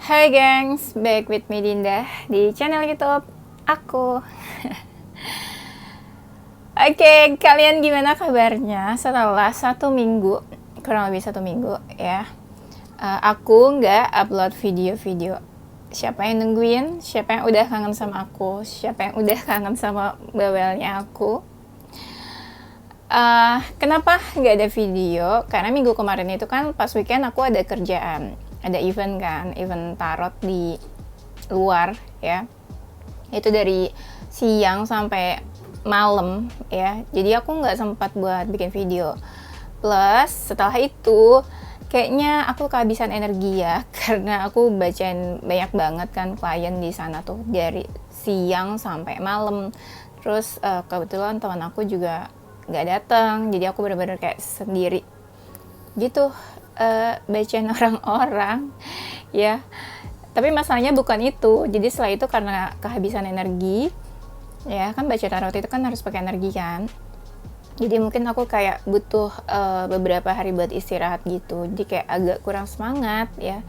Hai gengs, back with me Dinda di channel YouTube aku. Oke, kalian gimana kabarnya setelah kurang lebih satu minggu ya. Aku nggak upload video-video. Siapa yang nungguin? Siapa yang udah kangen sama aku? Siapa yang udah kangen sama bawelnya aku? Kenapa nggak ada video? Karena minggu kemarin itu kan pas weekend aku ada kerjaan, ada event kan, event tarot di luar ya. Itu dari siang sampai malam ya. Jadi aku nggak sempat buat bikin video. Plus setelah itu kayaknya aku kehabisan energi ya, karena aku bacain banyak banget kan klien di sana tuh dari siang sampai malam. Terus kebetulan teman aku juga nggak datang, jadi aku benar-benar kayak sendiri gitu bacain orang-orang ya. Tapi masalahnya bukan itu. Jadi setelah itu karena kehabisan energi ya, kan baca tarot itu kan harus pakai energi kan. Jadi mungkin aku kayak butuh beberapa hari buat istirahat gitu. Jadi kayak agak kurang semangat ya.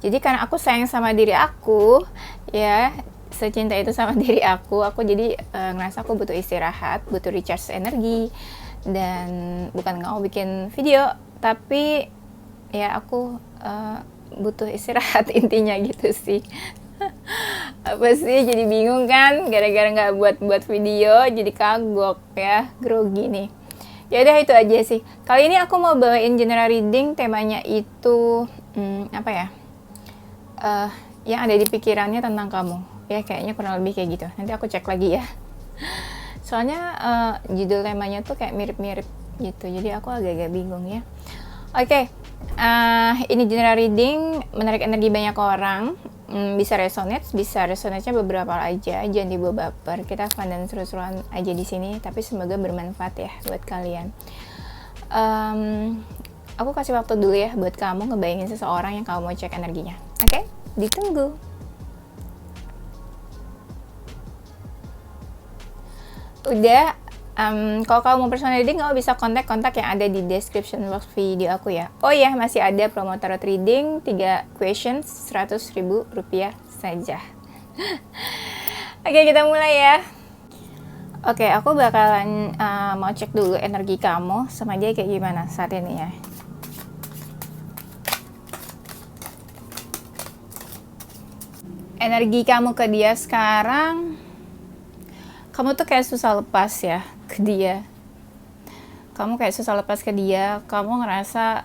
Jadi karena aku sayang sama diri aku ya, secinta itu sama diri aku jadi ngerasa aku butuh istirahat, butuh recharge energi. Dan bukan nggak mau bikin video, tapi ya aku butuh istirahat intinya gitu sih. Apa sih, jadi bingung kan gara-gara nggak buat video, jadi kagok ya, grogi nih. Ya udah, itu aja sih. Kali ini aku mau bawain general reading, temanya itu apa ya, yang ada di pikirannya tentang kamu ya, kayaknya kurang lebih kayak gitu. Nanti aku cek lagi ya, soalnya judul temanya tuh kayak mirip-mirip gitu, jadi aku agak-agak bingung ya. Oke, ini general reading, menarik energi banyak orang. Bisa resonate-nya beberapa aja, jangan dibawa baper. Kita fun dan seru-seruan aja di sini, tapi semoga bermanfaat ya buat kalian. Aku kasih waktu dulu ya buat kamu ngebayangin seseorang yang kamu mau cek energinya. Oke, ditunggu. Udah. Kalau kamu mau personal reading, kamu bisa kontak yang ada di description box video aku ya. Oh ya, masih ada promo tarot reading 3 questions 100.000 rupiah saja. Oke, kita mulai ya. Oke, aku bakalan mau cek dulu energi kamu sama dia kayak gimana saat ini ya. Energi kamu ke dia sekarang, kamu tuh kayak susah lepas ya ke dia. Kamu ngerasa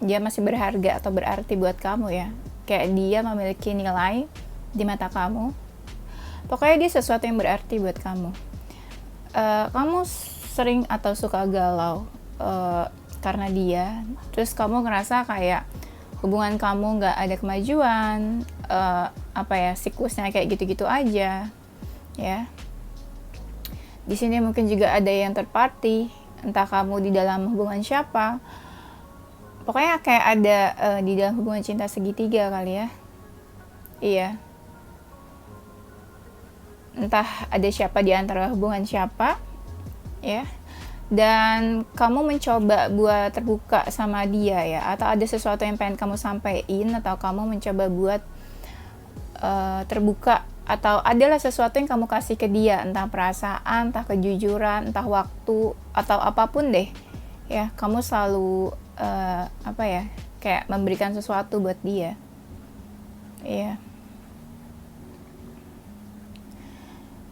dia masih berharga atau berarti buat kamu ya. Kayak dia memiliki nilai di mata kamu. Pokoknya dia sesuatu yang berarti buat kamu. Kamu sering atau suka galau karena dia. Terus kamu ngerasa kayak hubungan kamu nggak ada kemajuan, siklusnya kayak gitu-gitu aja ya. Di sini mungkin juga ada yang third party, entah kamu di dalam hubungan siapa. Pokoknya kayak ada di dalam hubungan cinta segitiga kali ya. Iya. Entah ada siapa di antara hubungan siapa, ya. Dan kamu mencoba buat terbuka sama dia ya, atau ada sesuatu yang pengen kamu sampaikan, atau kamu mencoba buat terbuka, atau adalah sesuatu yang kamu kasih ke dia, entah perasaan, entah kejujuran, entah waktu, atau apapun deh ya. Kamu selalu kayak memberikan sesuatu buat dia ya.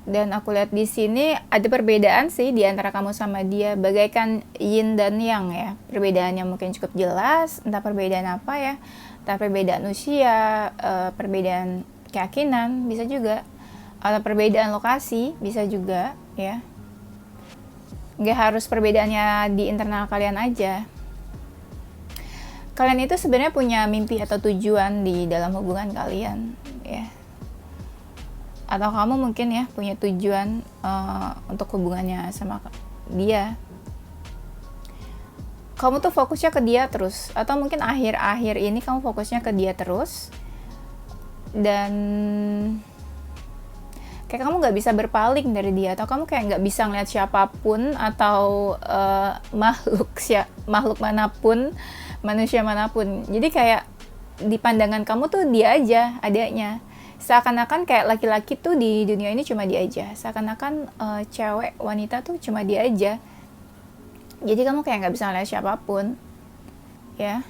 Dan aku lihat di sini ada perbedaan sih di antara kamu sama dia, bagaikan yin dan yang ya. Perbedaannya mungkin cukup jelas, entah perbedaan apa ya, entah perbedaan usia, perbedaan keyakinan bisa juga, atau perbedaan lokasi bisa juga ya. Nggak harus perbedaannya di internal kalian aja. Kalian itu sebenarnya punya mimpi atau tujuan di dalam hubungan kalian ya. Atau kamu mungkin ya punya tujuan untuk hubungannya sama dia. Kamu tuh fokusnya ke dia terus, atau mungkin akhir-akhir ini kamu fokusnya ke dia terus. Dan kayak kamu nggak bisa berpaling dari dia, atau kamu kayak nggak bisa ngeliat siapapun atau makhluk manapun, manusia manapun. Jadi kayak di pandangan kamu tuh dia aja adanya. Seakan-akan kayak laki-laki tuh di dunia ini cuma dia aja. Seakan-akan cewek, wanita tuh cuma dia aja. Jadi kamu kayak nggak bisa ngeliat siapapun, ya.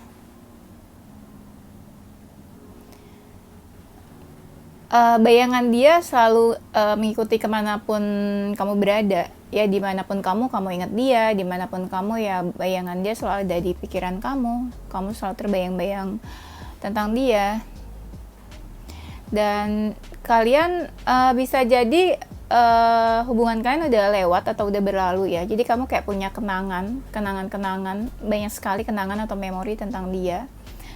Bayangan dia selalu mengikuti kemanapun kamu berada, ya. Dimanapun kamu ingat dia, dimanapun kamu, ya bayangan dia selalu ada di pikiran kamu selalu terbayang-bayang tentang dia. Dan kalian bisa jadi hubungan kalian udah lewat atau udah berlalu, ya. Jadi kamu kayak punya kenangan, banyak sekali kenangan atau memori tentang dia,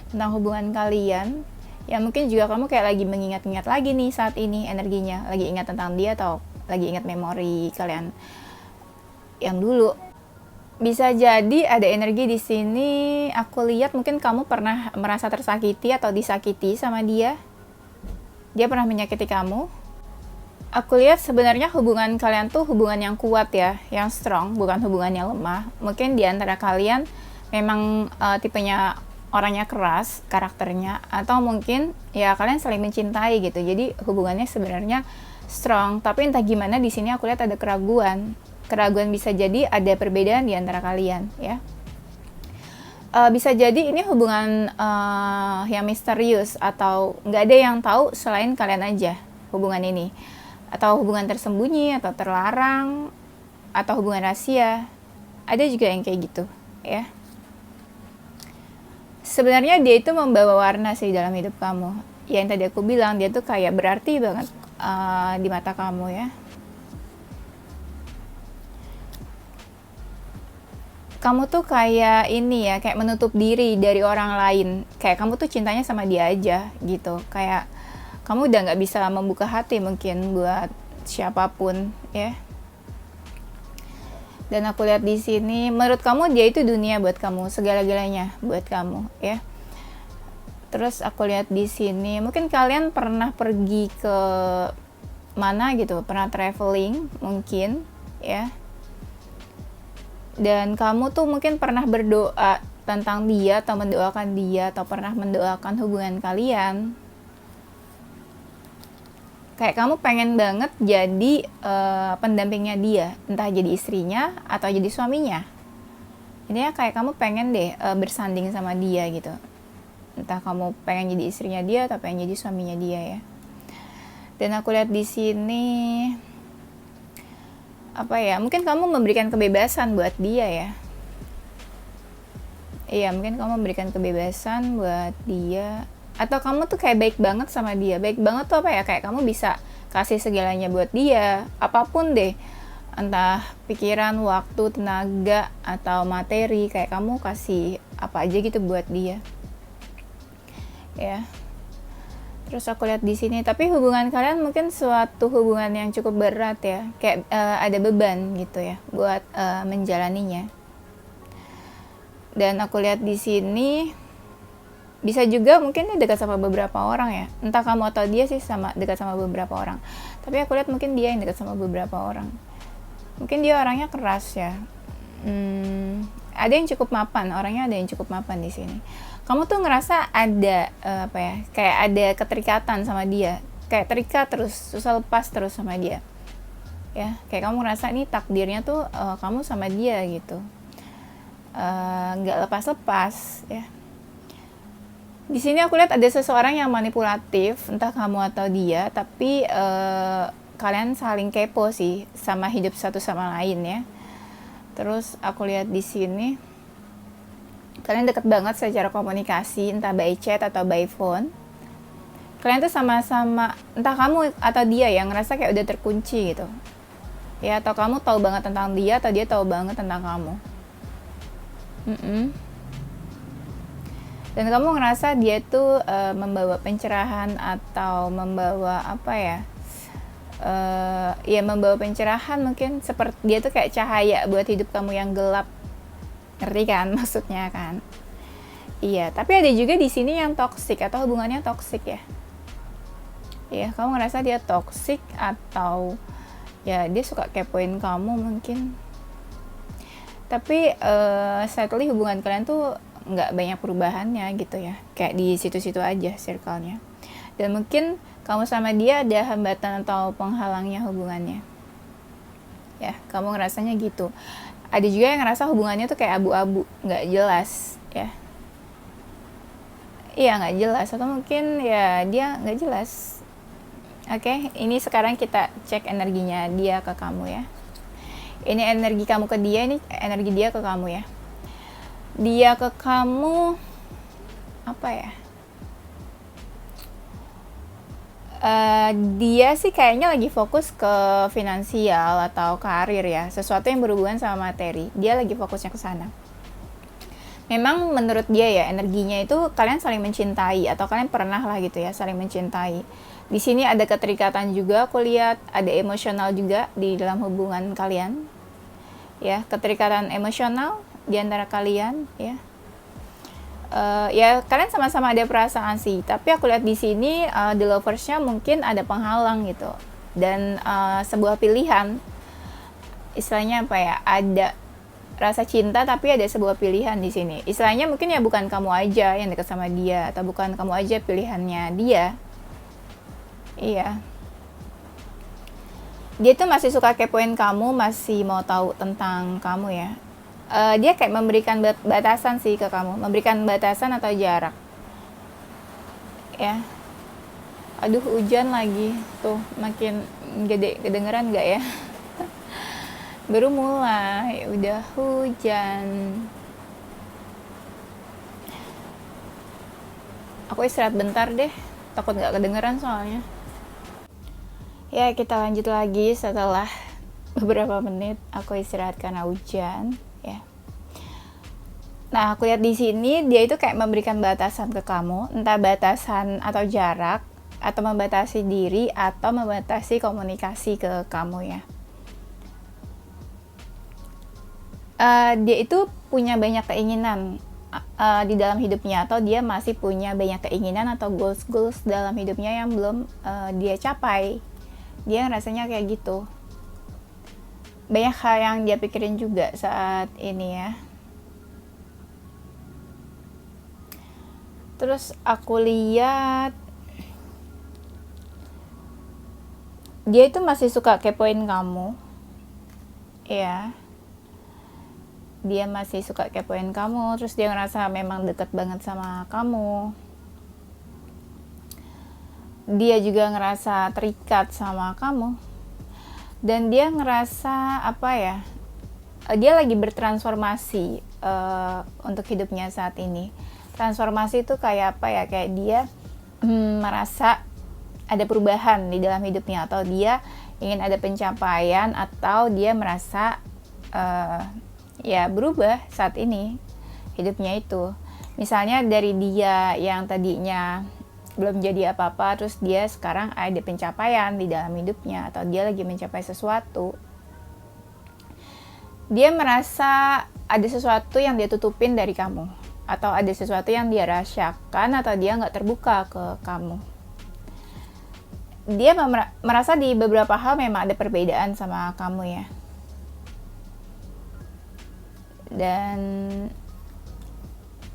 tentang hubungan kalian. Ya mungkin juga kamu kayak lagi mengingat-ingat lagi nih saat ini energinya, lagi ingat tentang dia atau lagi ingat memori kalian yang dulu. Bisa jadi ada energi di sini. Aku lihat mungkin kamu pernah merasa tersakiti atau disakiti sama dia. Dia pernah menyakiti kamu. Aku lihat sebenarnya hubungan kalian tuh hubungan yang kuat, ya, yang strong, bukan hubungan yang lemah. Mungkin di antara kalian memang tipenya orangnya keras karakternya, atau mungkin ya kalian saling mencintai gitu. Jadi hubungannya sebenarnya strong, tapi entah gimana di sini aku lihat ada keraguan. Bisa jadi ada perbedaan di antara kalian, ya. Bisa jadi ini hubungan yang misterius, atau nggak ada yang tahu selain kalian aja hubungan ini, atau hubungan tersembunyi atau terlarang, atau hubungan rahasia. Ada juga yang kayak gitu, ya. Sebenarnya dia itu membawa warna sih dalam hidup kamu. Ya, yang tadi aku bilang, dia tuh kayak berarti banget di mata kamu, ya. Kamu tuh kayak ini, ya, kayak menutup diri dari orang lain. Kayak kamu tuh cintanya sama dia aja gitu. Kayak kamu udah nggak bisa membuka hati mungkin buat siapapun, ya. Dan aku lihat di sini, menurut kamu dia itu dunia buat kamu, segala-galanya buat kamu, ya. Terus aku lihat di sini, mungkin kalian pernah pergi ke mana gitu, pernah traveling mungkin, ya. Dan kamu tuh mungkin pernah berdoa tentang dia, atau mendoakan dia, atau pernah mendoakan hubungan kalian. Kayak kamu pengen banget jadi pendampingnya dia, entah jadi istrinya atau jadi suaminya. Intinya kayak kamu pengen deh bersanding sama dia gitu. Entah kamu pengen jadi istrinya dia atau pengen jadi suaminya dia, ya. Dan aku lihat di sini apa ya? Mungkin kamu memberikan kebebasan buat dia, ya. Iya, mungkin kamu memberikan kebebasan buat dia. Atau kamu tuh kayak baik banget sama dia. Baik banget tuh apa ya, kayak kamu bisa kasih segalanya buat dia, apapun deh, entah pikiran, waktu, tenaga, atau materi, kayak kamu kasih apa aja gitu buat dia, ya. Terus aku lihat di sini, tapi hubungan kalian mungkin suatu hubungan yang cukup berat, ya, kayak ada beban gitu, ya, buat menjalaninya. Dan aku lihat di sini bisa juga mungkin dia dekat sama beberapa orang, ya. Entah kamu atau dia sih dekat sama beberapa orang. Tapi aku lihat mungkin dia yang dekat sama beberapa orang. Mungkin dia orangnya keras, ya. Ada yang cukup mapan, orangnya ada yang cukup mapan di sini. Kamu tuh ngerasa ada apa ya? Kayak ada keterikatan sama dia. Kayak terikat terus, susah lepas terus sama dia. Ya, kayak kamu ngerasa ini takdirnya tuh kamu sama dia gitu. Nggak lepas-lepas, ya. Di sini aku lihat ada seseorang yang manipulatif, entah kamu atau dia, tapi kalian saling kepo sih sama hidup satu sama lain, ya. Terus aku lihat di sini kalian deket banget secara komunikasi, entah by chat atau by phone. Kalian tuh sama-sama, entah kamu atau dia yang ngerasa kayak udah terkunci gitu, ya. Atau kamu tahu banget tentang dia, atau dia tahu banget tentang kamu. Dan kamu ngerasa dia tuh membawa pencerahan, atau membawa apa ya, ya membawa pencerahan, mungkin seperti dia tuh kayak cahaya buat hidup kamu yang gelap, ngerti kan maksudnya kan? Iya, tapi ada juga di sini yang toksik atau hubungannya toksik, ya. Iya, kamu ngerasa dia toksik, atau ya dia suka kepoin kamu mungkin. Tapi sadly hubungan kalian tuh nggak banyak perubahannya gitu ya, kayak di situ-situ aja circle-nya. Dan mungkin kamu sama dia ada hambatan atau penghalangnya hubungannya ya, kamu ngerasanya gitu. Ada juga yang ngerasa hubungannya tuh kayak abu-abu, nggak jelas ya. Iya, nggak jelas, atau mungkin ya dia nggak jelas. Oke, ini sekarang kita cek energinya dia ke kamu ya. Ini energi kamu ke dia, ini energi dia ke kamu ya. Dia ke kamu apa ya? Dia sih kayaknya lagi fokus ke finansial atau karir ya, sesuatu yang berhubungan sama materi. Dia lagi fokusnya ke sana. Memang menurut dia ya, energinya itu kalian saling mencintai, atau kalian pernah lah gitu ya saling mencintai. Di sini ada keterikatan juga, aku lihat ada emosional juga di dalam hubungan kalian ya, keterikatan emosional di antara kalian ya. Ya kalian sama-sama ada perasaan sih, tapi aku lihat di sini the loversnya mungkin ada penghalang gitu, dan sebuah pilihan, istilahnya apa ya, ada rasa cinta tapi ada sebuah pilihan di sini. Istilahnya mungkin ya bukan kamu aja yang dekat sama dia, atau bukan kamu aja pilihannya dia. Iya. Dia tuh masih suka kepoin kamu, masih mau tahu tentang kamu ya. Dia kayak memberikan batasan sih ke kamu, memberikan batasan atau jarak ya. Aduh, hujan lagi tuh, makin gede, kedengeran nggak ya? Baru mulai udah hujan. Aku istirahat bentar deh, takut nggak kedengeran soalnya. Ya, kita lanjut lagi setelah beberapa menit aku istirahat karena hujan ya. Nah, aku lihat di sini dia itu kayak memberikan batasan ke kamu, entah batasan atau jarak, atau membatasi diri, atau membatasi komunikasi ke kamu ya. Dia itu punya banyak keinginan di dalam hidupnya, atau dia masih punya banyak keinginan atau goals dalam hidupnya yang belum dia capai. Dia rasanya kayak gitu. Banyak hal yang dia pikirin juga saat ini ya. Terus aku lihat dia itu masih suka kepoin kamu ya. Dia masih suka kepoin kamu, terus dia ngerasa memang deket banget sama kamu. Dia juga ngerasa terikat sama kamu, dan dia ngerasa apa ya, dia lagi bertransformasi untuk hidupnya saat ini. Transformasi itu kayak apa ya, kayak dia merasa ada perubahan di dalam hidupnya, atau dia ingin ada pencapaian, atau dia merasa ya berubah saat ini hidupnya itu. Misalnya dari dia yang tadinya belum jadi apa-apa, terus dia sekarang ada pencapaian di dalam hidupnya, atau dia lagi mencapai sesuatu. Dia merasa ada sesuatu yang dia tutupin dari kamu, atau ada sesuatu yang dia rahasiakan, atau dia nggak terbuka ke kamu. Dia merasa di beberapa hal memang ada perbedaan sama kamu ya. Dan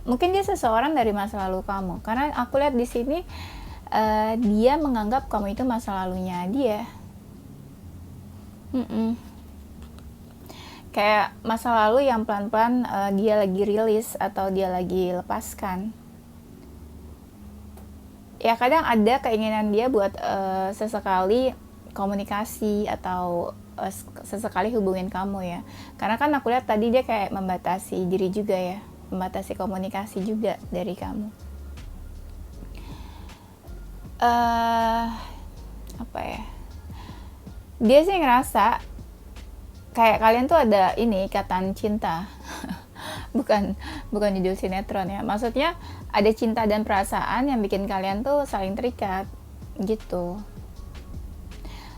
mungkin dia seseorang dari masa lalu kamu, karena aku lihat di sini dia menganggap kamu itu masa lalunya dia. Kayak masa lalu yang pelan-pelan dia lagi rilis, atau dia lagi lepaskan. Ya kadang ada keinginan dia buat sesekali komunikasi, atau sesekali hubungin kamu ya. Karena kan aku lihat tadi dia kayak membatasi diri juga ya, membatasi komunikasi juga dari kamu. Apa ya, dia sih ngerasa kayak kalian tuh ada ini, ikatan cinta. bukan judul sinetron ya, maksudnya ada cinta dan perasaan yang bikin kalian tuh saling terikat gitu.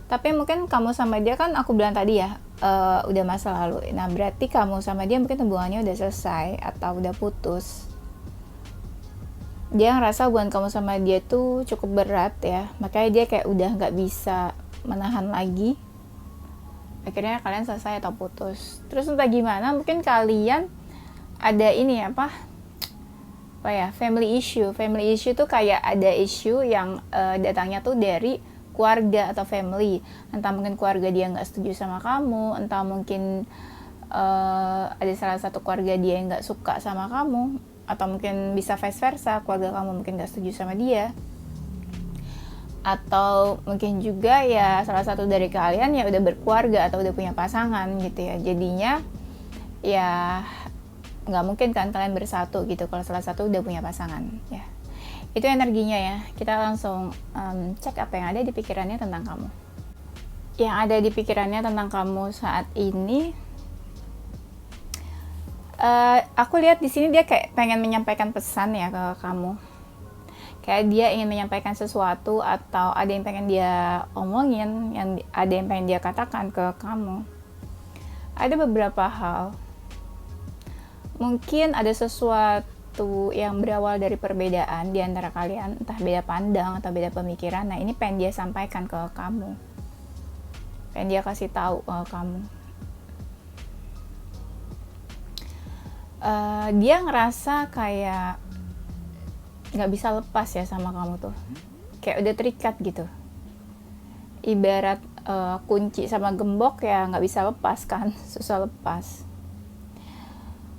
Tapi mungkin kamu sama dia, kan aku bilang tadi ya udah masa lalu. Nah berarti kamu sama dia mungkin hubungannya udah selesai atau udah putus. Dia ngerasa hubungan kamu sama dia tuh cukup berat ya, makanya dia kayak udah nggak bisa menahan lagi. Akhirnya kalian selesai atau putus. Terus entah gimana, mungkin kalian ada ini apa, apa ya, family issue tuh kayak ada issue yang datangnya tuh dari keluarga atau family, entah mungkin keluarga dia nggak setuju sama kamu, entah mungkin ada salah satu keluarga dia yang nggak suka sama kamu, atau mungkin bisa vice versa, keluarga kamu mungkin nggak setuju sama dia, atau mungkin juga ya salah satu dari kalian ya udah berkeluarga atau udah punya pasangan gitu ya, jadinya ya nggak mungkin kan kalian bersatu gitu kalau salah satu udah punya pasangan ya. Itu energinya ya. Kita langsung cek apa yang ada di pikirannya tentang kamu. Yang ada di pikirannya tentang kamu saat ini, aku lihat di sini dia kayak pengen menyampaikan pesan ya ke kamu. Kayak dia ingin menyampaikan sesuatu atau ada yang pengen dia omongin, ada yang pengen dia katakan ke kamu. Ada beberapa hal. Mungkin ada sesuatu yang berawal dari perbedaan di antara kalian, entah beda pandang atau beda pemikiran. Nah, ini pengen dia sampaikan ke kamu. Pengen dia kasih tahu ke kamu. Dia ngerasa kayak nggak bisa lepas ya sama kamu tuh. Kayak udah terikat gitu. Ibarat kunci sama gembok ya nggak bisa lepas kan, susah lepas.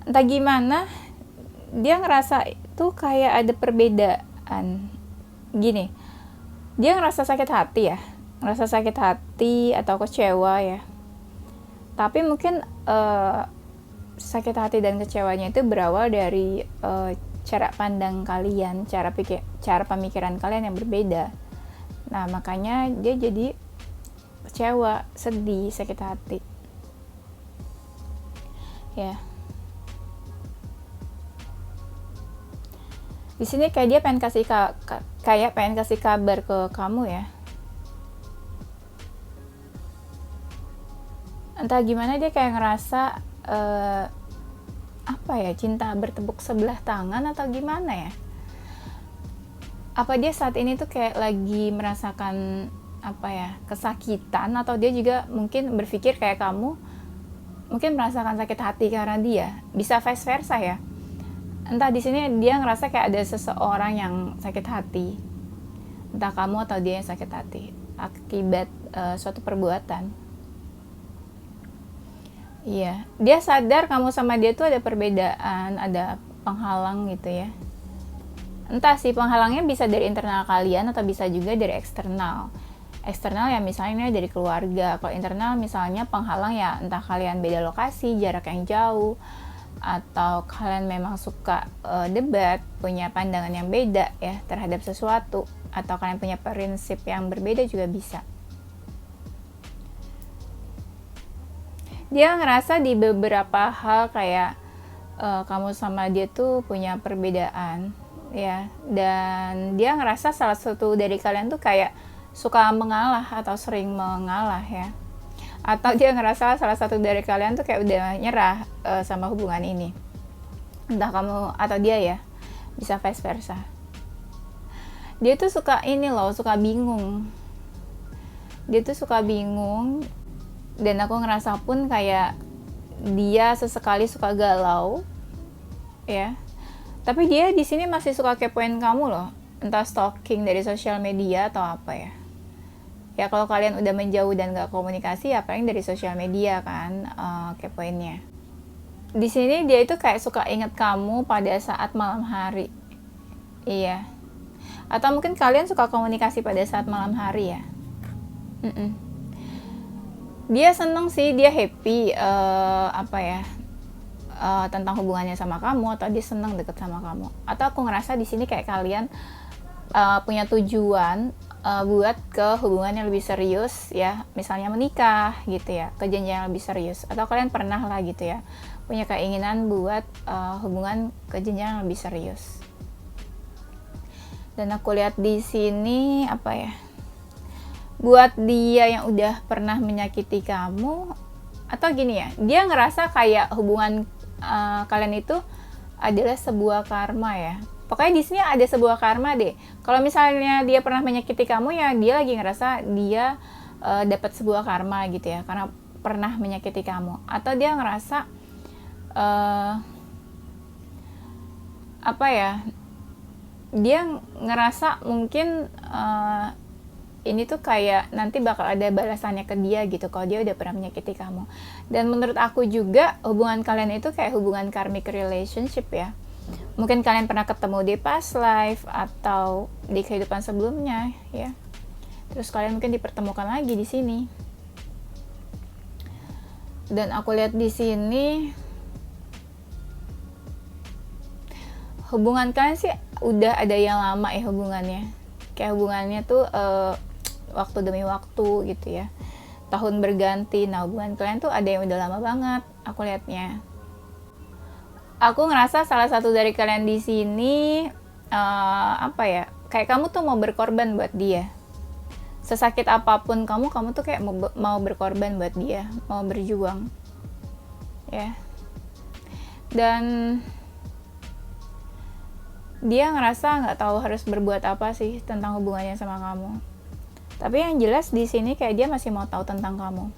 Entah gimana, dia ngerasa itu kayak ada perbedaan. Gini, dia ngerasa sakit hati ya, ngerasa sakit hati atau kecewa ya. Tapi mungkin sakit hati dan kecewanya itu berawal dari cara pandang kalian, cara pemikiran kalian yang berbeda. Nah, makanya dia jadi kecewa, sedih, sakit hati. Ya. Di sini kayak dia pengen kasih kabar ke kamu ya. Entah gimana dia kayak ngerasa apa ya, cinta bertepuk sebelah tangan atau gimana ya. Apa dia saat ini tuh kayak lagi merasakan apa ya, kesakitan, atau dia juga mungkin berpikir kayak kamu mungkin merasakan sakit hati karena dia. Bisa vice versa ya. Entah di sini dia ngerasa kayak ada seseorang yang sakit hati, entah kamu atau dia yang sakit hati akibat suatu perbuatan. Iya, dia sadar kamu sama dia tuh ada perbedaan, ada penghalang gitu ya. Entah sih penghalangnya bisa dari internal kalian atau bisa juga dari eksternal. Eksternal ya misalnya dari keluarga. Kalau internal misalnya penghalang ya entah kalian beda lokasi, jarak yang jauh, atau kalian memang suka debat, punya pandangan yang beda ya terhadap sesuatu, atau kalian punya prinsip yang berbeda juga bisa. Dia ngerasa di beberapa hal kayak kamu sama dia tuh punya perbedaan ya, dan dia ngerasa salah satu dari kalian tuh kayak suka mengalah atau sering mengalah ya. Atau dia ngerasa salah satu dari kalian tuh kayak udah nyerah sama hubungan ini. Entah kamu atau dia ya, bisa vice versa. Dia tuh suka suka bingung. Dia tuh suka bingung, dan aku ngerasa pun kayak dia sesekali suka galau, ya. Tapi dia di sini masih suka kepoin kamu loh, entah stalking dari sosial media atau apa ya. Ya kalau kalian udah menjauh dan gak komunikasi ya paling dari sosial media kan kepoinnya. Di sini dia itu kayak suka inget kamu pada saat malam hari. Iya. Atau mungkin kalian suka komunikasi pada saat malam hari ya. Dia seneng sih, dia happy tentang hubungannya sama kamu, atau dia seneng deket sama kamu. Atau aku ngerasa di sini kayak kalian punya tujuan buat ke hubungan yang lebih serius ya, misalnya menikah gitu ya, ke jenjang yang lebih serius, atau kalian pernah lah gitu ya punya keinginan buat hubungan ke jenjang yang lebih serius. Dan aku lihat di sini buat dia yang udah pernah menyakiti kamu, atau gini ya, dia ngerasa kayak hubungan kalian itu adalah sebuah karma ya. Pokoknya di sini ada sebuah karma deh. Kalau misalnya dia pernah menyakiti kamu ya, dia lagi ngerasa dia dapat sebuah karma gitu ya, karena pernah menyakiti kamu. Atau dia ngerasa apa ya, dia ngerasa mungkin ini tuh kayak nanti bakal ada balasannya ke dia gitu kalau dia udah pernah menyakiti kamu. Dan menurut aku juga hubungan kalian itu kayak hubungan karmic relationship ya. Mungkin kalian pernah ketemu di past life atau di kehidupan sebelumnya ya. Terus kalian mungkin dipertemukan lagi di sini. Dan aku lihat di sini hubungan kalian sih udah ada yang lama ya hubungannya. Kayak hubungannya tuh waktu demi waktu gitu ya, tahun berganti. Nah hubungan kalian tuh ada yang udah lama banget aku liatnya. Aku ngerasa salah satu dari kalian di sini apa ya, kayak kamu tuh mau berkorban buat dia. Sesakit apapun kamu tuh kayak mau berkorban buat dia, mau berjuang ya. Dan dia ngerasa nggak tahu harus berbuat apa sih tentang hubungannya sama kamu. Tapi yang jelas di sini kayak dia masih mau tahu tentang kamu.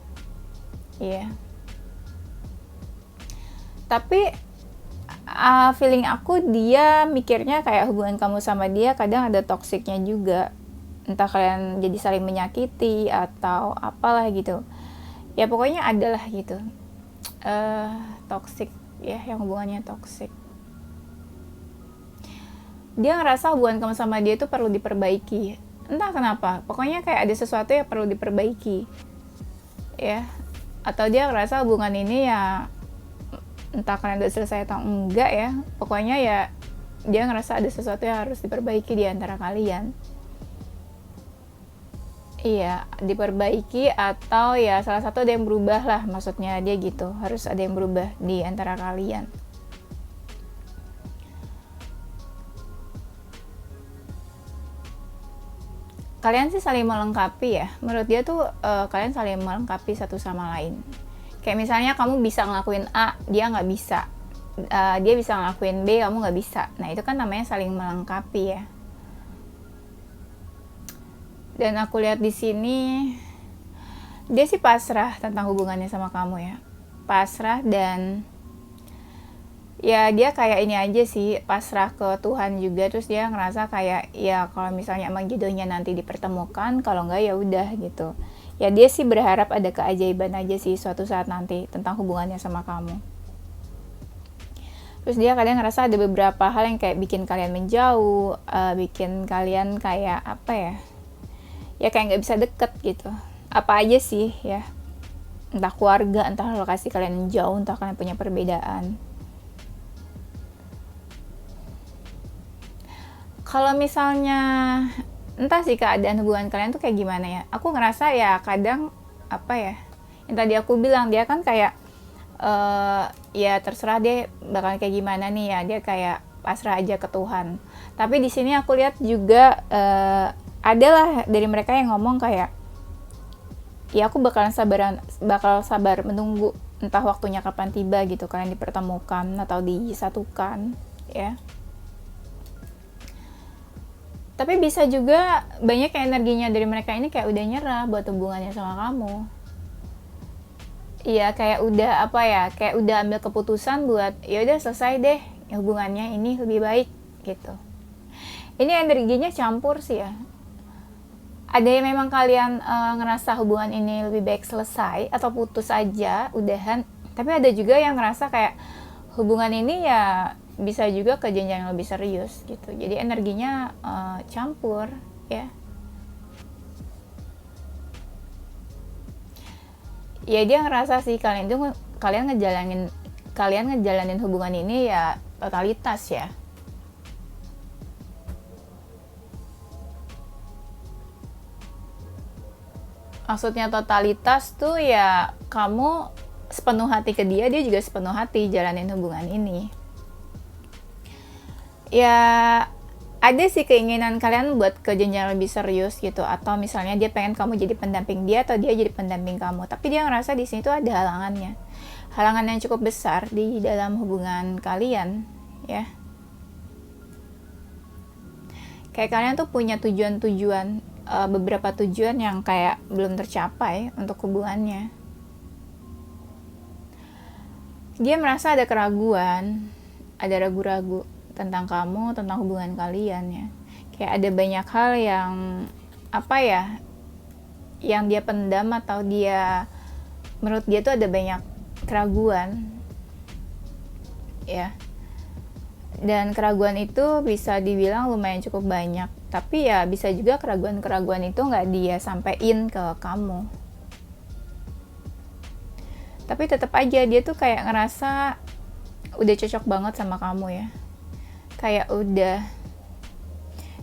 Iya. Tapi feeling aku dia mikirnya kayak hubungan kamu sama dia kadang ada toksiknya juga. Entah kalian jadi saling menyakiti atau apalah gitu. Ya pokoknya adalah gitu. Toksik ya, yang hubungannya toksik. Dia ngerasa hubungan kamu sama dia itu perlu diperbaiki. Entah kenapa, pokoknya kayak ada sesuatu yang perlu diperbaiki ya. Atau dia ngerasa hubungan ini ya, entah kalian udah selesai atau enggak ya, pokoknya ya dia ngerasa ada sesuatu yang harus diperbaiki di antara kalian. Iya, diperbaiki atau ya salah satu ada yang berubah lah, maksudnya dia gitu, harus ada yang berubah di antara kalian. Kalian sih saling melengkapi ya. Menurut dia tuh kalian saling melengkapi satu sama lain. Kayak misalnya kamu bisa ngelakuin A, dia nggak bisa. Dia bisa ngelakuin B, kamu nggak bisa. Nah itu kan namanya saling melengkapi ya. Dan aku lihat di sini dia sih pasrah tentang hubungannya sama kamu ya. Pasrah dan ya dia kayak ini aja sih, pasrah ke Tuhan juga. Terus dia ngerasa kayak ya kalau misalnya emang jodohnya nanti dipertemukan, kalau enggak ya udah gitu. Ya dia sih berharap ada keajaiban aja sih suatu saat nanti tentang hubungannya sama kamu. Terus dia kadang ngerasa ada beberapa hal yang kayak bikin kalian menjauh, bikin kalian kayak apa ya, ya kayak nggak bisa deket gitu. Apa aja sih ya, entah keluarga, entah lokasi kalian jauh, entah kalian punya perbedaan. Kalau misalnya entah sih keadaan hubungan kalian tuh kayak gimana ya. Aku ngerasa ya kadang apa ya, yang tadi aku bilang dia kan kayak ya terserah dia bakal kayak gimana nih ya, dia kayak pasrah aja ke Tuhan. Tapi di sini aku lihat juga adalah dari mereka yang ngomong kayak ya aku bakal sabar menunggu entah waktunya kapan tiba gitu, kalian dipertemukan atau disatukan ya. Tapi bisa juga banyak kayak energinya dari mereka ini kayak udah nyerah buat hubungannya sama kamu. Iya kayak udah apa ya, kayak udah ambil keputusan buat ya udah selesai deh hubungannya ini lebih baik gitu. Ini energinya campur sih ya. Ada yang memang kalian ngerasa hubungan ini lebih baik selesai atau putus aja, udahan. Tapi ada juga yang ngerasa kayak hubungan ini ya bisa juga ke jenjang yang lebih serius gitu. Jadi energinya campur ya. Ya dia ngerasa sih kalian ngejalanin hubungan ini ya totalitas ya. Maksudnya totalitas tuh ya kamu sepenuh hati ke dia, dia juga sepenuh hati jalanin hubungan ini. Ya ada sih keinginan kalian buat ke jenjang lebih serius gitu, atau misalnya dia pengen kamu jadi pendamping dia atau dia jadi pendamping kamu. Tapi dia ngerasa di sini tuh ada halangan yang cukup besar di dalam hubungan kalian ya. Kayak kalian tuh punya tujuan-tujuan, beberapa tujuan yang kayak belum tercapai untuk hubungannya. Dia merasa ada keraguan, ada ragu-ragu tentang kamu, tentang hubungan kalian ya. Kayak ada banyak hal yang apa ya, yang dia pendam atau dia menurut dia tuh ada banyak keraguan ya. Dan keraguan itu bisa dibilang lumayan cukup banyak, tapi ya bisa juga keraguan-keraguan itu nggak dia sampein ke kamu. Tapi tetap aja dia tuh kayak ngerasa udah cocok banget sama kamu ya. Kayak udah,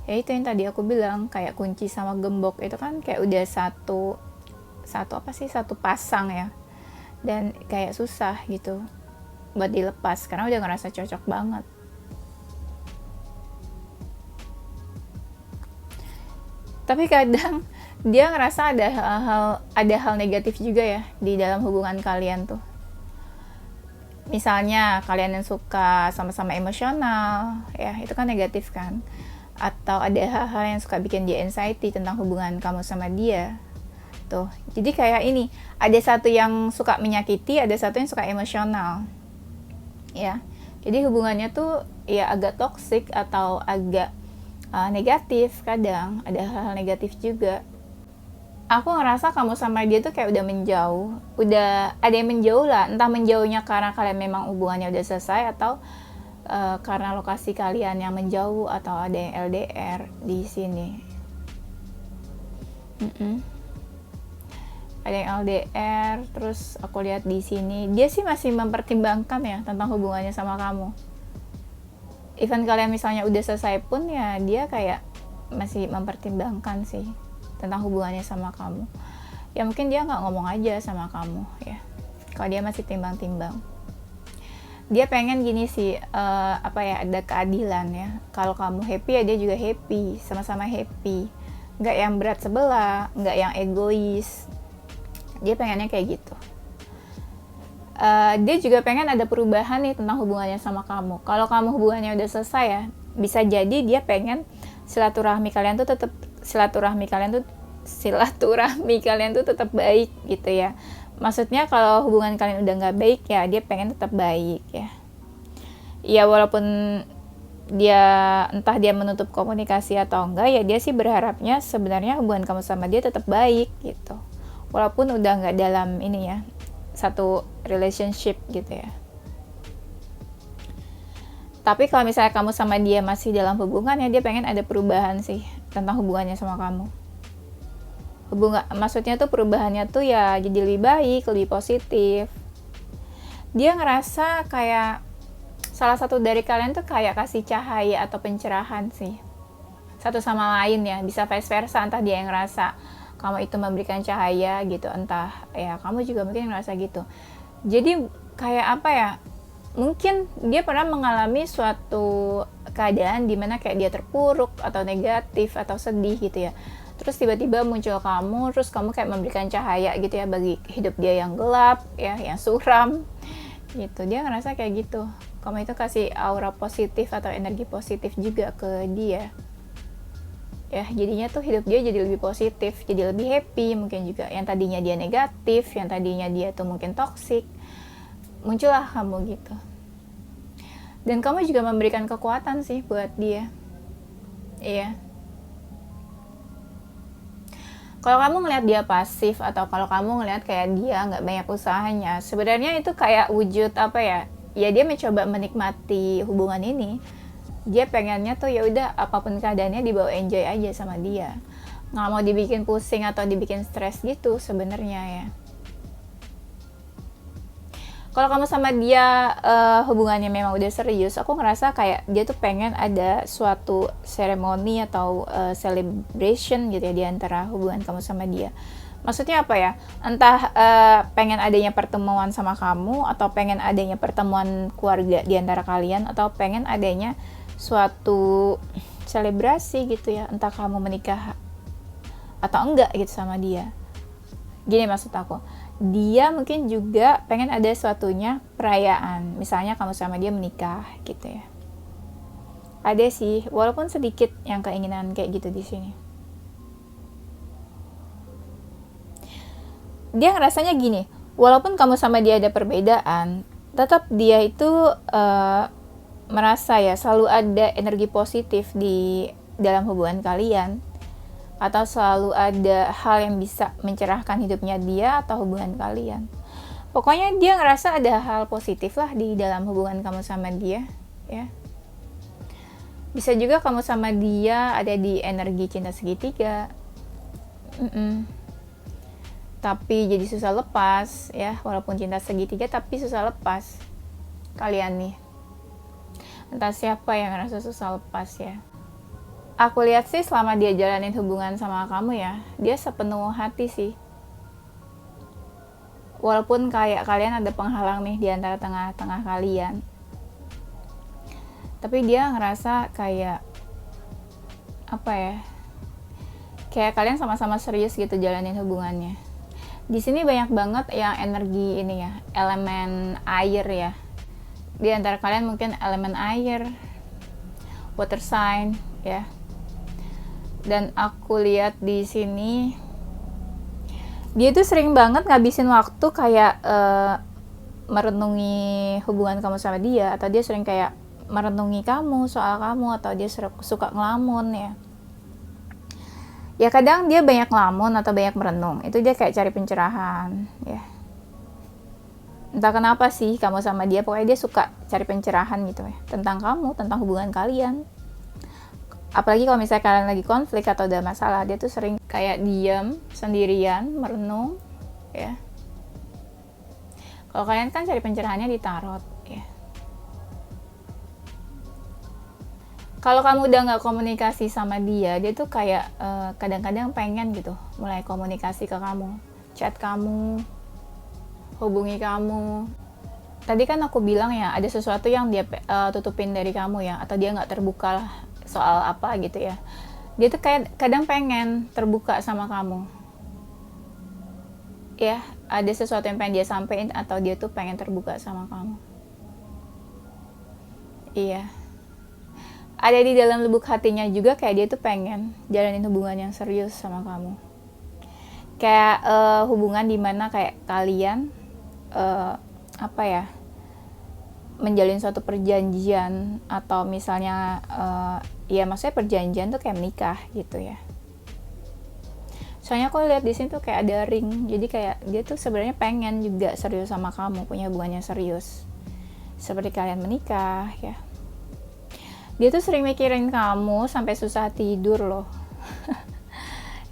ya itu yang tadi aku bilang, kayak kunci sama gembok itu kan kayak udah satu pasang ya. Dan kayak susah gitu buat dilepas karena udah ngerasa cocok banget. Tapi kadang dia ngerasa ada hal negatif juga ya di dalam hubungan kalian tuh. Misalnya kalian yang suka sama-sama emosional ya, itu kan negatif kan. Atau ada hal-hal yang suka bikin dia anxiety tentang hubungan kamu sama dia tuh. Jadi kayak ini, ada satu yang suka menyakiti, ada satu yang suka emosional ya. Jadi hubungannya tuh ya agak toksik atau agak negatif. Kadang ada hal-hal negatif juga. Aku ngerasa kamu sama dia tuh kayak udah menjauh, udah ada yang menjauh lah, entah menjauhnya karena kalian memang hubungannya udah selesai atau karena lokasi kalian yang menjauh atau ada yang LDR di sini. Ada yang LDR, terus aku lihat di sini dia sih masih mempertimbangkan ya tentang hubungannya sama kamu. Even kalian misalnya udah selesai pun ya dia kayak masih mempertimbangkan sih tentang hubungannya sama kamu. Ya mungkin dia nggak ngomong aja sama kamu ya, kalau dia masih timbang-timbang. Dia pengen gini sih, ada keadilan ya. Kalau kamu happy ya dia juga happy, sama-sama happy. Nggak yang berat sebelah, nggak yang egois. Dia pengennya kayak gitu. Dia juga pengen ada perubahan nih tentang hubungannya sama kamu. Kalau kamu hubungannya udah selesai ya, bisa jadi dia pengen silaturahmi kalian tuh tetap baik gitu ya. Maksudnya kalau hubungan kalian udah nggak baik ya, dia pengen tetap baik ya. Ya walaupun dia entah dia menutup komunikasi atau enggak ya, dia sih berharapnya sebenarnya hubungan kamu sama dia tetap baik gitu. Walaupun udah nggak dalam ini ya, satu relationship gitu ya. Tapi kalau misalnya kamu sama dia masih dalam hubungan ya, dia pengen ada perubahan sih tentang hubungannya sama kamu. Maksudnya tuh perubahannya tuh ya jadi lebih baik, lebih positif. Dia ngerasa kayak salah satu dari kalian tuh kayak kasih cahaya atau pencerahan sih satu sama lain ya. Bisa vice versa, entah dia yang ngerasa kamu itu memberikan cahaya gitu, entah ya kamu juga mungkin ngerasa gitu. Jadi kayak apa ya, mungkin dia pernah mengalami suatu keadaan dimana kayak dia terpuruk atau negatif atau sedih gitu ya, terus tiba-tiba muncul kamu, terus kamu kayak memberikan cahaya gitu ya bagi hidup dia yang gelap ya, yang suram gitu. Dia ngerasa kayak gitu, kamu itu kasih aura positif atau energi positif juga ke dia ya. Jadinya tuh hidup dia jadi lebih positif, jadi lebih happy. Mungkin juga yang tadinya dia negatif, yang tadinya dia tuh mungkin toksik, muncullah kamu gitu. Dan kamu juga memberikan kekuatan sih buat dia. Iya. Kalau kamu ngelihat dia pasif atau kalau kamu ngelihat kayak dia nggak banyak usahanya, sebenarnya itu kayak wujud apa ya? Ya dia mencoba menikmati hubungan ini. Dia pengennya tuh ya udah apapun keadaannya dibawa enjoy aja sama dia. Nggak mau dibikin pusing atau dibikin stres gitu sebenarnya ya. Kalau kamu sama dia hubungannya memang udah serius, aku ngerasa kayak dia tuh pengen ada suatu seremoni atau celebration gitu ya di antara hubungan kamu sama dia. Maksudnya apa ya? Entah pengen adanya pertemuan sama kamu, atau pengen adanya pertemuan keluarga di antara kalian, atau pengen adanya suatu selebrasi gitu ya, entah kamu menikah atau enggak gitu sama dia. Gini maksud aku, dia mungkin juga pengen ada suatunya perayaan, misalnya kamu sama dia menikah gitu ya. Ada sih, walaupun sedikit yang keinginan kayak gitu di sini. Dia ngerasanya gini, walaupun kamu sama dia ada perbedaan, tetap dia itu merasa ya selalu ada energi positif di dalam hubungan kalian, atau selalu ada hal yang bisa mencerahkan hidupnya dia atau hubungan kalian. Pokoknya dia ngerasa ada hal positif lah di dalam hubungan kamu sama dia, ya. Bisa juga kamu sama dia ada di energi cinta segitiga. Tapi jadi susah lepas, ya. Walaupun cinta segitiga tapi susah lepas. Kalian nih. Entah siapa yang ngerasa susah lepas ya. Aku lihat sih selama dia jalanin hubungan sama kamu ya, dia sepenuh hati sih. Walaupun kayak kalian ada penghalang nih di antara tengah-tengah kalian. Tapi dia ngerasa kayak apa ya? Kayak kalian sama-sama serius gitu jalanin hubungannya. Di sini banyak banget yang energi ini ya, elemen air ya. Di antara kalian mungkin elemen air, water sign ya. Dan aku lihat di sini dia tuh sering banget ngabisin waktu kayak merenungi hubungan kamu sama dia, atau dia sering kayak merenungi kamu, soal kamu, atau dia suka ngelamun ya. Ya kadang dia banyak ngelamun atau banyak merenung, itu dia kayak cari pencerahan ya. Entah kenapa sih kamu sama dia, pokoknya dia suka cari pencerahan gitu ya, tentang kamu, tentang hubungan kalian. Apalagi kalau misalnya kalian lagi konflik atau ada masalah, dia tuh sering kayak diam sendirian merenung ya. Kalau kalian kan cari pencerahannya di tarot ya. Kalau kamu udah nggak komunikasi sama dia, dia tuh kayak kadang-kadang pengen gitu mulai komunikasi ke kamu, chat kamu, hubungi kamu. Tadi kan aku bilang ya, ada sesuatu yang dia tutupin dari kamu ya, atau dia nggak terbuka lah soal apa gitu ya. Dia tuh kayak kadang pengen terbuka sama kamu ya, ada sesuatu yang pengen dia sampein, atau dia tuh pengen terbuka sama kamu. Iya, ada di dalam lubuk hatinya juga kayak dia tuh pengen jalanin hubungan yang serius sama kamu. Kayak hubungan dimana kayak kalian apa ya, menjalin suatu perjanjian, atau misalnya ya maksudnya perjanjian tuh kayak menikah gitu ya. Soalnya aku lihat di sini tuh kayak ada ring, jadi kayak dia tuh sebenarnya pengen juga serius sama kamu, punya hubungannya serius, seperti kalian menikah ya. Dia tuh sering mikirin kamu sampai susah tidur loh.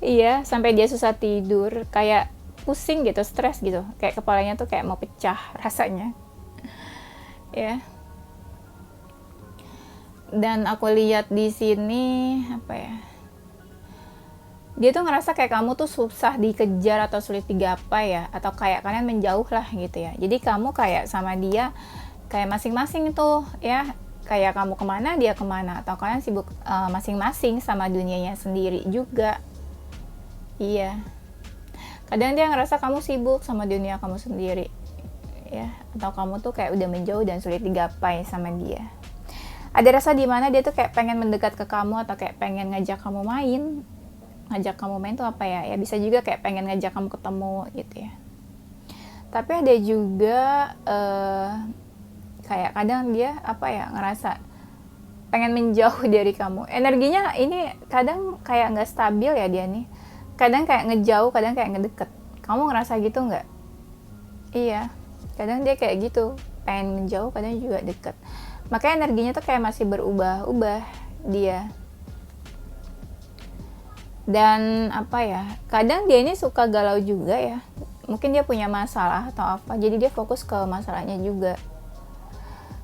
Iya, sampai dia susah tidur, kayak pusing gitu, stres gitu, kayak kepalanya tuh kayak mau pecah rasanya ya. Dan aku lihat di sini apa ya, dia tuh ngerasa kayak kamu tuh susah dikejar atau sulit digapai ya, atau kayak kalian menjauh lah gitu ya. Jadi kamu kayak sama dia kayak masing-masing itu ya, kayak kamu kemana dia kemana, atau kalian sibuk masing-masing sama dunianya sendiri juga. Iya, kadang dia ngerasa kamu sibuk sama dunia kamu sendiri ya, atau kamu tuh kayak udah menjauh dan sulit digapai sama dia. Ada rasa dimana dia tuh kayak pengen mendekat ke kamu, atau kayak pengen ngajak kamu main. Ngajak kamu main tuh apa ya, ya bisa juga kayak pengen ngajak kamu ketemu gitu ya. Tapi ada juga kayak kadang dia apa ya, ngerasa pengen menjauh dari kamu. Energinya ini kadang kayak nggak stabil ya dia nih, kadang kayak ngejauh, kadang kayak ngedeket. Kamu ngerasa gitu nggak? Iya, kadang dia kayak gitu, pengen menjauh, kadang juga deket. Makanya energinya tuh kayak masih berubah-ubah dia. Dan apa ya, kadang dia ini suka galau juga ya. Mungkin dia punya masalah atau apa, jadi dia fokus ke masalahnya juga.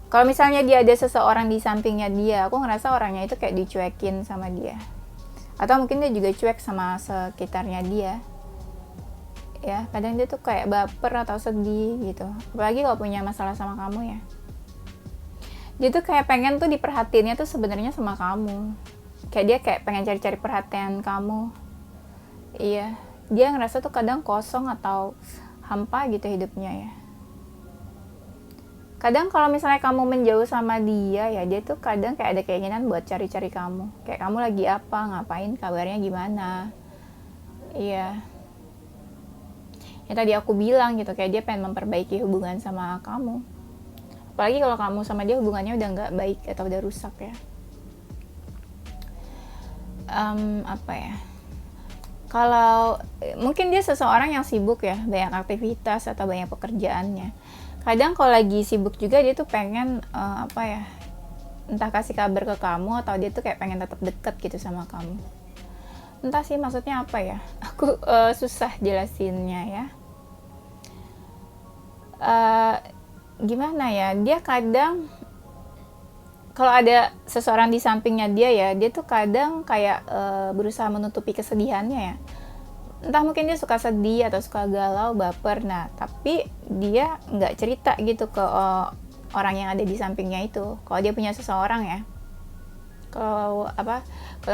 Kalau misalnya dia ada seseorang di sampingnya dia, aku ngerasa orangnya itu kayak dicuekin sama dia. Atau mungkin dia juga cuek sama sekitarnya dia. Ya, kadang dia tuh kayak baper atau sedih gitu. Apalagi kalau punya masalah sama kamu ya. Dia tuh kayak pengen tuh diperhatiinnya tuh sebenarnya sama kamu. Kayak dia kayak pengen cari-cari perhatian kamu. Iya, dia ngerasa tuh kadang kosong atau hampa gitu hidupnya ya. Kadang kalau misalnya kamu menjauh sama dia ya, dia tuh kadang kayak ada keinginan buat cari-cari kamu. Kayak kamu lagi apa, ngapain, kabarnya gimana. Iya. Ya tadi aku bilang gitu, kayak dia pengen memperbaiki hubungan sama kamu. Apalagi kalau kamu sama dia hubungannya udah nggak baik atau udah rusak ya. Apa ya, kalau mungkin dia seseorang yang sibuk ya, banyak aktivitas atau banyak pekerjaannya. Kadang kalau lagi sibuk juga dia tuh pengen apa ya, entah kasih kabar ke kamu atau dia tuh kayak pengen tetap deket gitu sama kamu. Entah sih maksudnya apa ya, aku susah jelasinnya ya. Gimana ya, dia kadang kalau ada seseorang di sampingnya dia ya, dia tuh kadang kayak berusaha menutupi kesedihannya ya. Entah mungkin dia suka sedih atau suka galau, baper. Nah, tapi dia nggak cerita gitu ke orang yang ada di sampingnya itu. Kalau dia punya seseorang ya. Kalau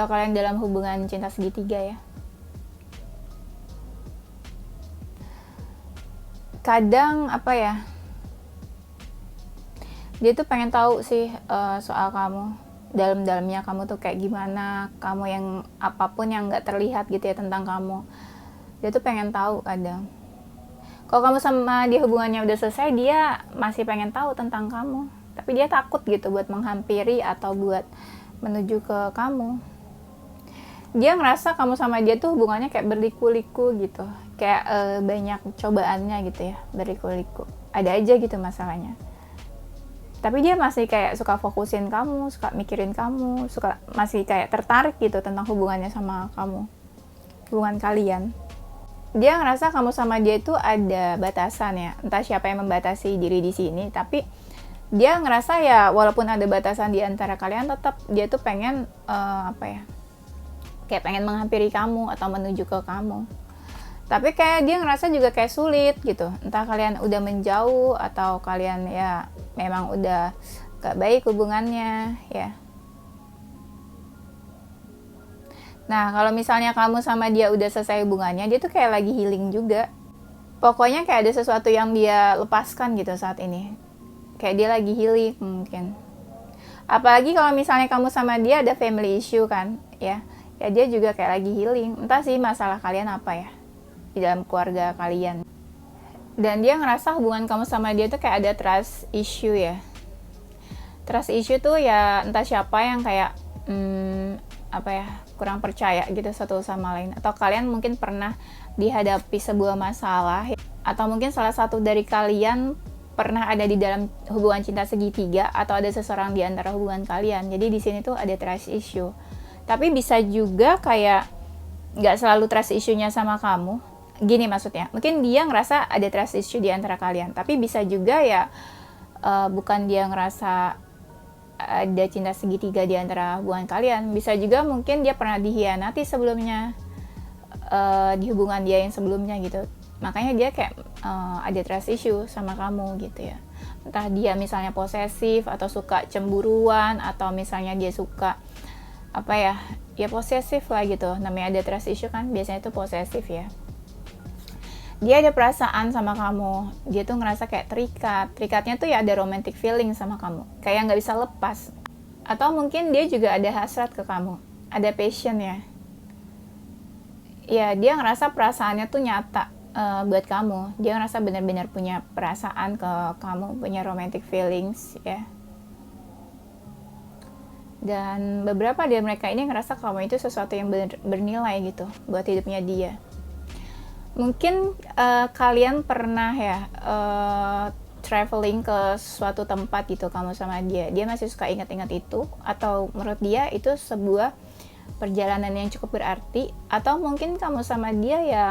kalian dalam hubungan cinta segitiga ya. Kadang apa ya, dia tuh pengen tahu sih soal kamu, dalam-dalamnya kamu tuh kayak gimana, kamu yang apapun yang nggak terlihat gitu ya tentang kamu, dia tuh pengen tahu kadang. Kalau kamu sama dia hubungannya udah selesai, dia masih pengen tahu tentang kamu, tapi dia takut gitu buat menghampiri atau buat menuju ke kamu. Dia ngerasa kamu sama dia tuh hubungannya kayak berliku-liku gitu, kayak banyak cobaannya gitu ya, berliku-liku, ada aja gitu masalahnya. Tapi dia masih kayak suka fokusin kamu, suka mikirin kamu, masih kayak tertarik gitu tentang hubungannya sama kamu, hubungan kalian. Dia ngerasa kamu sama dia itu ada batasan ya, entah siapa yang membatasi diri di sini, tapi dia ngerasa ya walaupun ada batasan di antara kalian, tetap dia tuh pengen apa ya, kayak pengen menghampiri kamu atau menuju ke kamu. Tapi kayak dia ngerasa juga kayak sulit gitu, entah kalian udah menjauh atau kalian ya memang udah gak baik hubungannya ya. Nah, kalau misalnya kamu sama dia udah selesai hubungannya, dia tuh kayak lagi healing juga. Pokoknya kayak ada sesuatu yang dia lepaskan gitu saat ini. Kayak dia lagi healing mungkin. Apalagi kalau misalnya kamu sama dia ada family issue kan, ya. Ya dia juga kayak lagi healing. Entah sih masalah kalian apa ya di dalam keluarga kalian. Dan dia ngerasa hubungan kamu sama dia tuh kayak ada trust issue ya. Trust issue tuh ya entah siapa yang kayak apa ya, kurang percaya gitu satu sama lain. Atau kalian mungkin pernah dihadapi sebuah masalah, atau mungkin salah satu dari kalian pernah ada di dalam hubungan cinta segitiga, atau ada seseorang di antara hubungan kalian. Jadi di sini tuh ada trust issue. Tapi bisa juga kayak nggak selalu trust issue-nya sama kamu. Gini maksudnya, mungkin dia ngerasa ada trust issue di antara kalian, tapi bisa juga ya bukan dia ngerasa ada cinta segitiga di antara hubungan kalian. Bisa juga mungkin dia pernah dihianati sebelumnya di hubungan dia yang sebelumnya gitu. Makanya dia kayak ada trust issue sama kamu gitu ya. Entah dia misalnya posesif atau suka cemburuan, atau misalnya dia suka apa ya, ya posesif lah gitu. Namanya ada trust issue kan biasanya itu posesif ya. Dia ada perasaan sama kamu, dia tuh ngerasa kayak terikatnya tuh ya ada romantic feeling sama kamu, kayak nggak bisa lepas. Atau mungkin dia juga ada hasrat ke kamu, ada passion ya. Ya dia ngerasa perasaannya tuh nyata buat kamu, dia ngerasa benar-benar punya perasaan ke kamu, punya romantic feelings ya. Dan beberapa dari mereka ini ngerasa kamu itu sesuatu yang bernilai gitu buat hidupnya dia. Mungkin kalian pernah ya traveling ke suatu tempat gitu kamu sama dia. Dia masih suka ingat-ingat itu, atau menurut dia itu sebuah perjalanan yang cukup berarti, atau mungkin kamu sama dia ya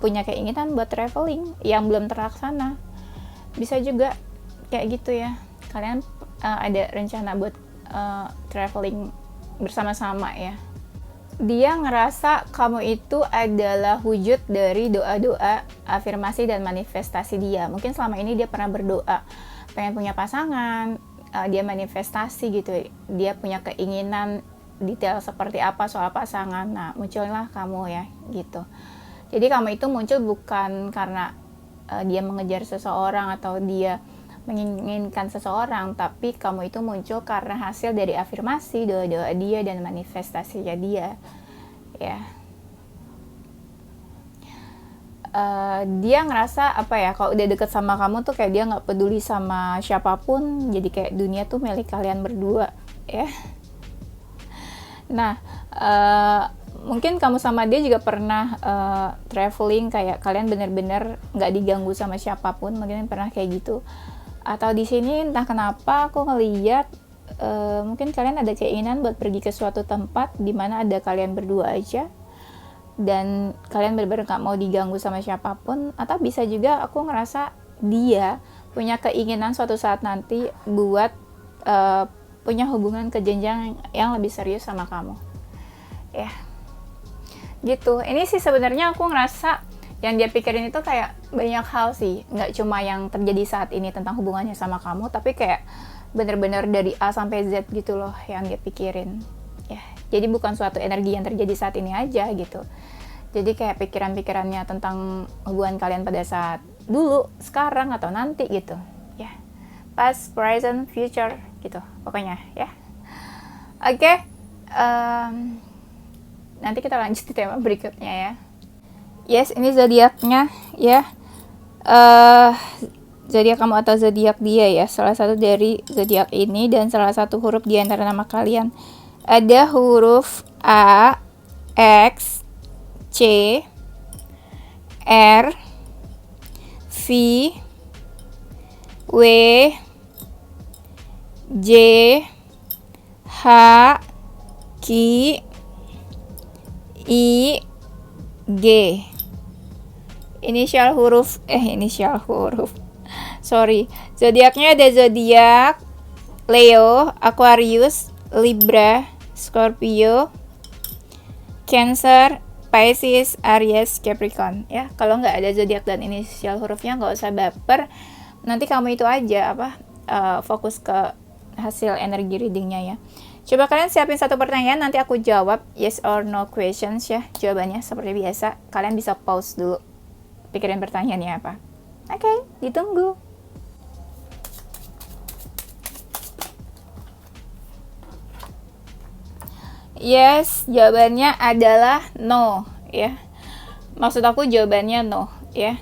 punya keinginan buat traveling yang belum terlaksana. Bisa juga kayak gitu ya. Kalian ada rencana buat traveling bersama-sama ya. Dia ngerasa kamu itu adalah wujud dari doa-doa, afirmasi dan manifestasi dia. Mungkin selama ini dia pernah berdoa pengen punya pasangan, dia manifestasi gitu, dia punya keinginan detail seperti apa soal pasangan. Nah, muncullah kamu ya gitu. Jadi kamu itu muncul bukan karena dia mengejar seseorang atau dia menginginkan seseorang, tapi kamu itu muncul karena hasil dari afirmasi, doa-doa dia dan manifestasinya dia ya. dia ngerasa apa ya, kalau udah deket sama kamu tuh kayak dia nggak peduli sama siapapun, jadi kayak dunia tuh milik kalian berdua ya. Nah, mungkin kamu sama dia juga pernah traveling, kayak kalian bener-bener nggak diganggu sama siapapun, mungkin pernah kayak gitu. Atau di sini entah kenapa aku ngeliat mungkin kalian ada keinginan buat pergi ke suatu tempat di mana ada kalian berdua aja, dan kalian benar-benar gak mau diganggu sama siapapun. Atau bisa juga aku ngerasa dia punya keinginan suatu saat nanti buat punya hubungan ke jenjang yang lebih serius sama kamu ya, gitu. Ini sih sebenarnya aku ngerasa yang dia pikirin itu kayak banyak hal sih, nggak cuma yang terjadi saat ini tentang hubungannya sama kamu, tapi kayak bener-bener dari A sampai Z gitu loh yang dia pikirin ya. Jadi bukan suatu energi yang terjadi saat ini aja gitu. Jadi kayak pikiran-pikirannya tentang hubungan kalian pada saat dulu, sekarang, atau nanti gitu ya. Past, present, future gitu pokoknya ya. Oke, nanti kita lanjut di tema berikutnya ya. Yes, ini zodiaknya ya. Zodiak kamu atau zodiak dia ya. Salah satu dari zodiak ini dan salah satu huruf di antara nama kalian. Ada huruf A, X, C, R, V, W, J, H, Q, I, G. Inisial huruf. Sorry. Zodiaknya ada zodiak Leo, Aquarius, Libra, Scorpio, Cancer, Pisces, Aries, Capricorn ya. Kalau nggak ada zodiak dan inisial hurufnya nggak usah baper. Nanti kamu itu aja fokus ke hasil energi readingnya ya. Coba kalian siapin satu pertanyaan, nanti aku jawab yes or no questions ya. Jawabannya seperti biasa. Kalian bisa pause dulu, pikirin pertanyaannya apa. Oke, ditunggu. Yes, jawabannya adalah no ya. Maksud aku jawabannya no ya.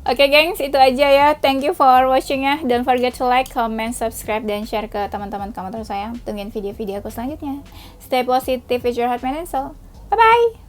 Oke gengs, itu aja ya. Thank you for watching ya. Don't forget to like, comment, subscribe, dan share ke teman-teman kamu tersayang. Tungguin video-video aku selanjutnya. Stay positive with your heart, mind, and soul. Bye-bye.